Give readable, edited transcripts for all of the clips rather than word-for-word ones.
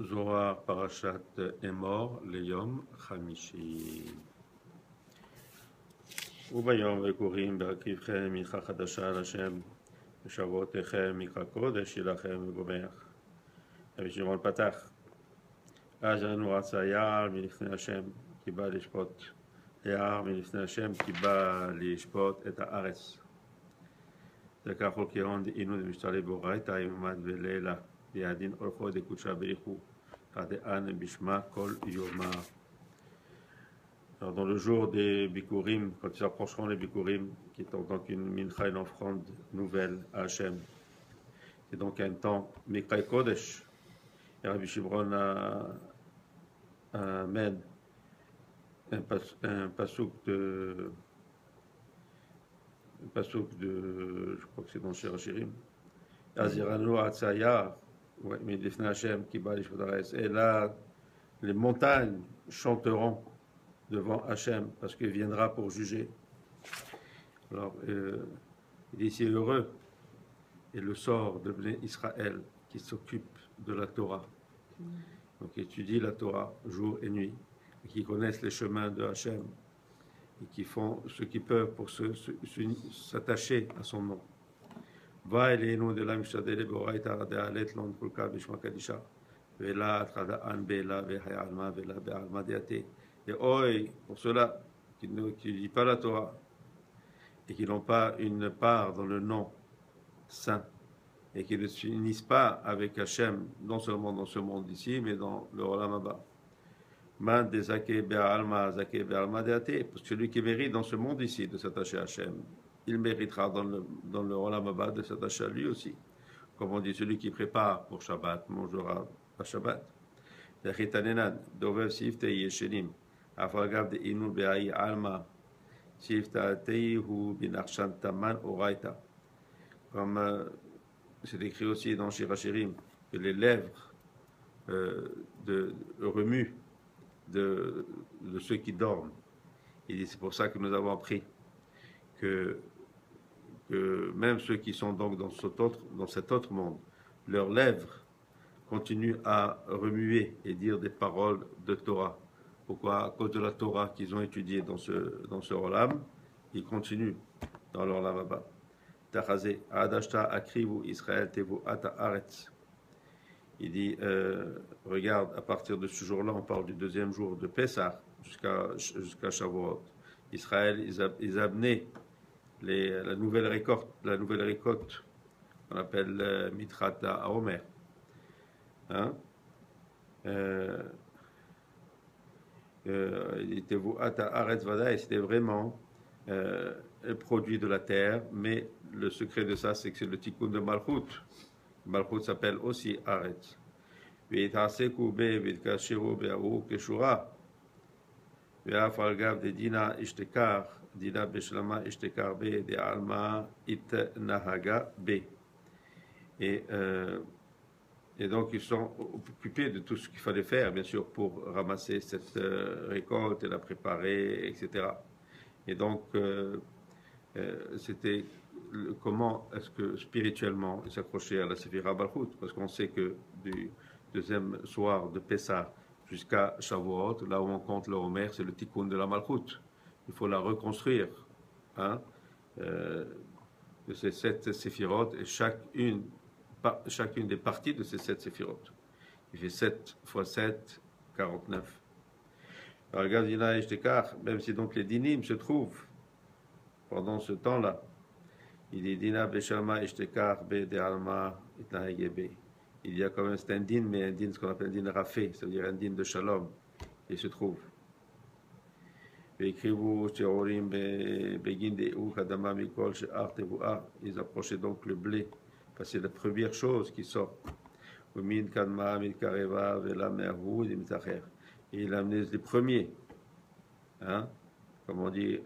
Zohar Parashat Emor Leyom Chamishi. וביום וקוראים בהקריבכם מנחה חדשה להשם ושבועותיכם מקרא קודש יילחם וגומח. רבי שמעון פתח, אז אנו רצה יער מלפני השם כי בא לשפוט, יער מלפני השם כי בא לשפוט את הארץ. דקה כל כהון דאינו דמשתלי באורייתא יממד ולילה בידין אורחו דקודשה בריחו דאן בשמה כל יומא. Alors dans le jour des Bikurim, quand ils s'approcheront les Bikurim, qui est donc une mincha, une offrande nouvelle à Hachem, c'est donc un temps Mikra Kodesh. Et Rabbi Shimron amène un pasuk de, je crois que c'est dans Shir Hashirim, Aziranu Atzayar, mais Lifnei Hachem, qui bat les Shvodares. Et là, les montagnes chanteront devant Hachem, parce qu'il viendra pour juger. Alors, il est ici heureux, et le sort de Bnei Israël, qui s'occupe de la Torah, donc étudie la Torah jour et nuit, et qui connaissent les chemins de Hachem, et qui font ce qu'ils peuvent pour s'attacher à son nom. Va elenu de la mishtadele boraita de alet lon kulka bishma kadisha, vela trada an bela veha alma vela be'alma deate. Et oi, pour ceux-là qui ne lisent pas la Torah et qui n'ont pas une part dans le nom saint et qui ne s'unissent pas avec Hachem, non seulement dans ce monde ici, mais dans le Olam Haba. Man de Zake Be'alma, Zake Be'alma Deate, parce que celui qui mérite dans ce monde ici de s'attacher à Hachem, il méritera dans le Olam Haba de s'attacher à lui aussi. Comme on dit, celui qui prépare pour Shabbat mangera à Shabbat. Yachitanenan, Dovev Siftei Yeshenim. Afagav de Inu Be'ai Alma, Siftateihu Binachshan Taman Oraita. Comme c'est écrit aussi dans Shir Hashirim, que les lèvres remuent de ceux qui dorment. Il dit c'est pour ça que nous avons appris que même ceux qui sont donc dans cet autre monde, leurs lèvres continuent à remuer et dire des paroles de Torah. Pourquoi? À cause de la Torah qu'ils ont étudiée dans ce Olam, ils continuent dans leur Olam Haba. Tachazé, Adashta akrivu Israël tevu ata aretz. Il dit, regarde, à partir de ce jour-là, on parle du deuxième jour de Pessah jusqu'à Shavuot. Israël, ils amenaient la nouvelle récolte, qu'on appelle Mitrat HaOmer. Hein? C'était vraiment le produit de la terre, mais le secret de ça, c'est que c'est le tikkun de Malchut. Malchut s'appelle aussi Aretz. Et donc, ils sont occupés de tout ce qu'il fallait faire, bien sûr, pour ramasser cette récolte et la préparer, etc. Et donc, c'était comment est-ce que spirituellement ils s'accrochaient à la Séphira Malchut, parce qu'on sait que du deuxième soir de Pessah jusqu'à Shavuot, là où on compte le Homer, c'est le tikkun de la Malchut. Il faut la reconstruire, hein, de ces 7 séphirotes, et chacune des parties de ces 7 séphirotes. Il fait 7 fois 7, 49. Alors, regarde, Dina et Shtekar, même si donc les dinim se trouvent pendant ce temps-là, il dit Dina Beshama Ishtekar Be de Alma Itnahegebe. Il y a quand même, c'est un din, mais un din, ce qu'on appelle un din rafé, c'est-à-dire un din de shalom, il se trouve. Ils approchaient donc le blé. C'est la première chose qui sort. Et il a amené les premiers. Hein? Comme on dit,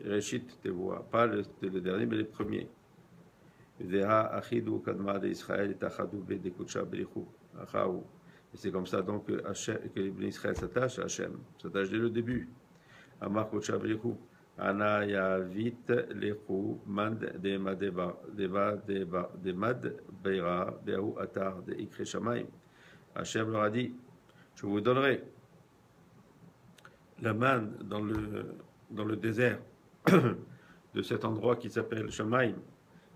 Reshit Tevoa. Pas le dernier, mais les premiers. Et c'est comme ça donc que Israël s'attache à Hachem. S'attache dès le début. Amar Kocha Berichu. Ana Yavit Lechu Mand de Mad Beira Behu Atar de Ikre Shamaim. Hachem leur a dit, je vous donnerai la manne dans le désert de cet endroit qui s'appelle Shamaim.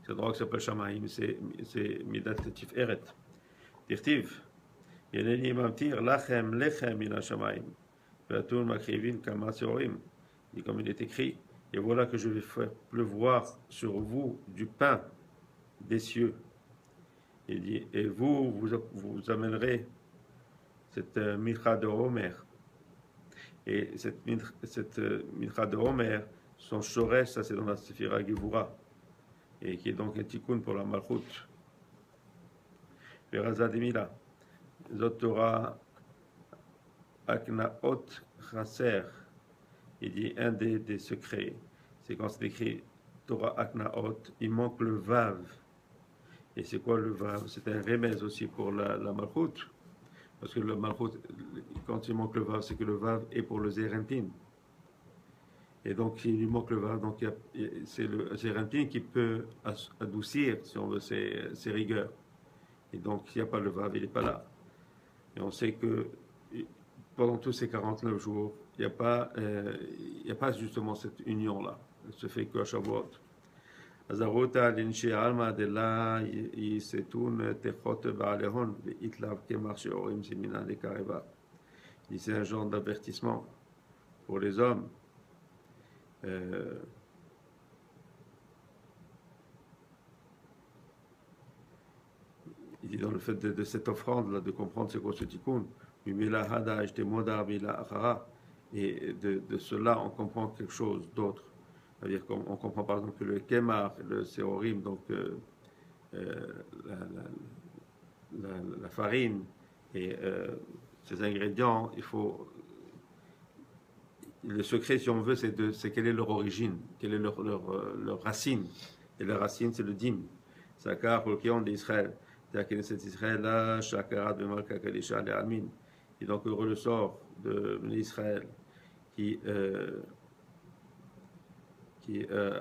Cet endroit qui s'appelle Shamaim, c'est Midat Tiferet. Dirtiv, Yeneni mamtir lachem lechem min Shamaim. Ve'atul makrivin kama seorim. Et comme il est écrit, et voilà que je vais faire pleuvoir sur vous du pain des cieux. Il dit, et vous amènerez cette mincha de Homer. Et cette mincha de Homer, son shoresh, ça c'est dans la Sephira Gevura, et qui est donc un tikkun pour la Malchut. Veraza demila, Zot Torah Aknaot Chaser. Il dit un des secrets, c'est quand c'est écrit Torah Aknaot, il manque le Vav. Et c'est quoi le Vav? C'est un remède aussi pour la Malchut. Parce que le Malchut, quand il manque le Vav, c'est que le Vav est pour le Zérentin. Et donc, s'il lui manque le Vav, donc c'est le Zérentin qui peut adoucir, si on veut, ses rigueurs. Et donc, s'il n'y a pas le Vav, il n'est pas là. Et on sait que pendant tous ces 49 jours, il n'y a pas justement cette union-là. Elle se fait qu'à Shavuot. Azarota l'inche alma de la yisetun techot ba'alehon ve'itlav kemar she'orim semina de kareva. C'est un genre d'avertissement pour les hommes. Il dit dans le fait de cette offrande-là, de comprendre c'est quoi ce tikkun, et de cela on comprend quelque chose d'autre. C'est-à-dire qu'on comprend par exemple que le kemar, le séorim, donc la farine et ces ingrédients, il faut. Le secret, si on veut, c'est quelle est leur origine, quelle est leur racine. Et la racine, c'est le dim. Sakar, pour le client d'Israël. C'est-à-dire que cet Israël-là, Shakarat, Bemalka, Kadisha, les Amin. Et donc, heureux le sort de l'Israël qui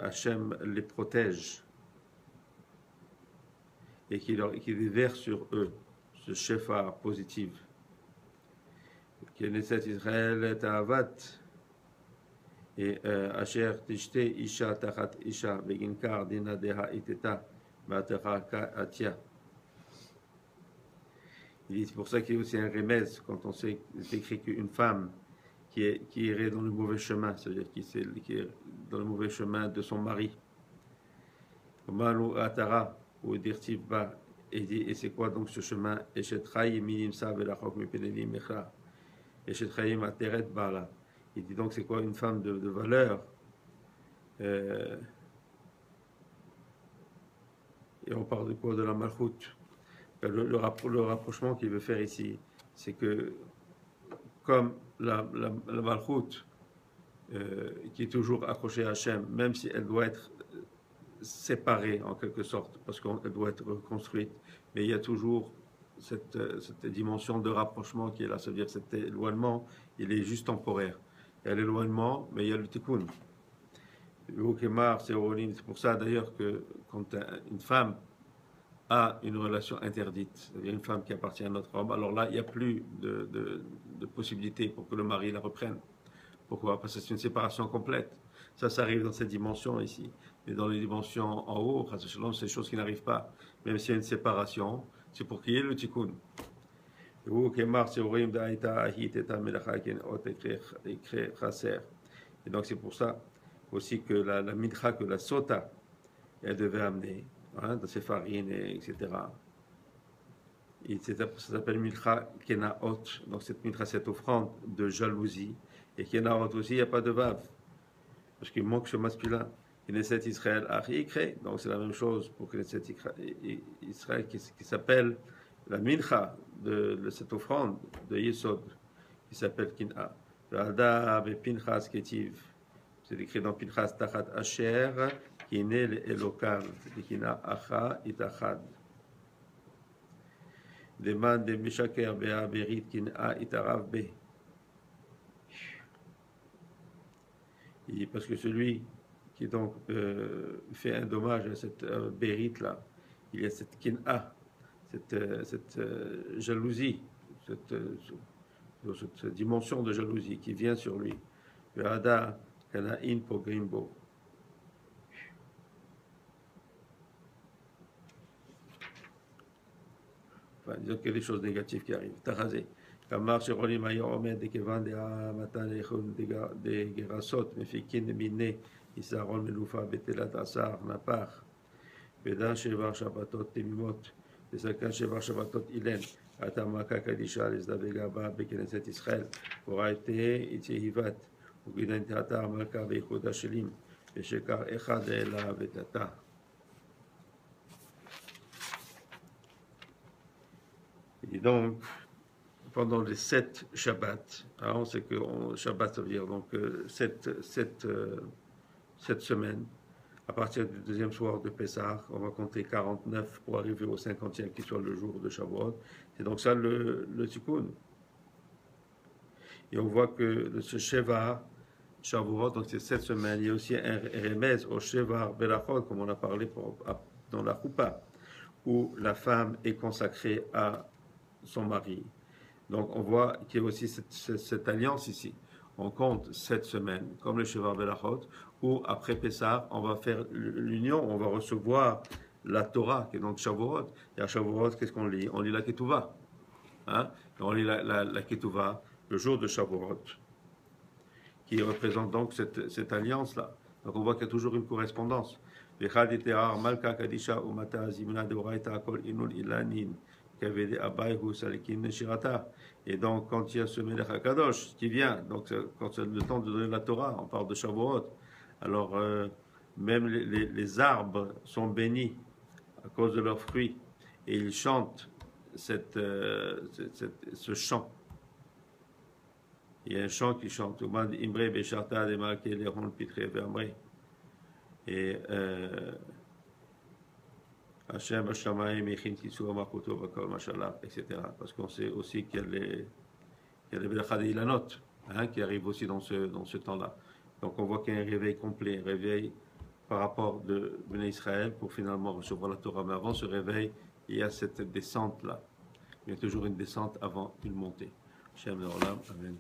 Hachem les protège et qui déverse sur eux ce shefar positif. Qui est cet Israël ta'avat et Asher tishte isha tachat isha beginkar dina deha iteta ba'techa atia. C'est pour ça qu'il y a aussi un remède quand on sait c'est écrit qu'une femme qui irait dans le mauvais chemin, c'est-à-dire qui est dans le mauvais chemin de son mari. Malu atara ou dirtiv ba, et c'est quoi donc ce chemin? Eshet chayim minimsa velachok mipenelim mecha. Eshet chayim ateret bala. Il dit donc c'est quoi une femme de valeur? Et on parle de quoi? De la malchut. Le rapprochement qu'il veut faire ici, c'est que comme la malchut qui est toujours accrochée à Hachem, même si elle doit être séparée en quelque sorte, parce qu'elle doit être reconstruite, mais il y a toujours cette dimension de rapprochement qui est là, c'est-à-dire cet éloignement, il est juste temporaire. Il y a l'éloignement, mais il y a le tikkun. C'est pour ça d'ailleurs que quand une femme a une relation interdite, c'est-à-dire une femme qui appartient à un autre homme, alors là, il n'y a plus de possibilité pour que le mari la reprenne. Pourquoi? Parce que c'est une séparation complète. Ça arrive dans cette dimension ici. Mais dans les dimensions en haut, c'est des choses qui n'arrivent pas. Même s'il y a une séparation, c'est pour qu'il y ait le tikkun. Et donc c'est pour ça aussi que la mincha, que la sota, elle devait amener, hein, dans ses farines, etc. Et ça s'appelle mincha kenaot. Donc cette mincha, cette offrande de jalousie. Et kenaot aussi, il n'y a pas de vav. Parce qu'il manque ce masculin. Knesset Israël Achikre, donc c'est la même chose pour Knesset Israël qui s'appelle la mincha de cette offrande de Yesod, qui s'appelle Kin'a. V'ada Pinchas Ketiv, c'est écrit dans Pinchas Tachat Asher, qui est né le Elokam, Kin'a Acha Itachad. Demande de Mishaker Bea Berit Kin'a Itarav Be. Parce que celui qui donc fait un dommage à cette bérit là, il y a cette kin'a, cette jalousie cette dimension de jalousie qui vient sur lui. Ve'ada kana'in pogrimbo. Enfin, disons qu'il y a des choses négatives qui arrivent. Tachazé. Kamar sherolim ayo omed dekevan matan echon de gerasot mefikin mine isaron melufa betelat asar napach. Vedan shevar shabbatot temimot. Vesakan shevar shabbatot ilen. Atamaka kadisha lesdavegaba bekeneset Israël. Oraite ityehivat. Ugidan tata amaka beikoda shelim. Veshekar echad ela vetata. Et donc, pendant les 7 Shabbats, hein, on sait que Shabbat, ça veut dire donc 7 semaines, à partir du deuxième soir de Pessah, on va compter 49 pour arriver au 50e qui soit le jour de Shavuot. C'est donc ça le Tikkun. Et on voit que ce Sheva, Shavuot, donc c'est 7 semaines, il y a aussi un remez au Sheva Belachot, comme on a parlé dans la Choupa, où la femme est consacrée à son mari. Donc on voit qu'il y a aussi cette alliance ici. On compte 7 semaines, comme le Shevar Belachot, où après Pessah, on va faire l'union, on va recevoir la Torah, qui est donc Shavuot. Et à Shavuot, qu'est-ce qu'on lit? On lit la Ketuvah. Hein? On lit la Ketuvah le jour de Shavuot, qui représente donc cette alliance-là. Donc on voit qu'il y a toujours une correspondance. Malka Kadisha Umata Zimna Deoraita Kol Inul Ilanin. Et donc, quand il y a ce Melech HaKadosh qui vient, donc quand c'est le temps de donner la Torah, on parle de Shavuot, alors même les arbres sont bénis à cause de leurs fruits, et ils chantent ce chant. Il y a un chant qui chante, et Hashem, Hashamayim, Echin, Tisua, Makoto, Bakol, Mashallah, etc. Parce qu'on sait aussi qu'il y a les Belachad et Ilanot, hein, qui arrivent aussi dans ce temps-là. Donc on voit qu'il y a un réveil complet, un réveil par rapport de Bnei Israël pour finalement recevoir la Torah. Mais avant ce réveil, il y a cette descente-là. Il y a toujours une descente avant une montée. Hashem, Amen.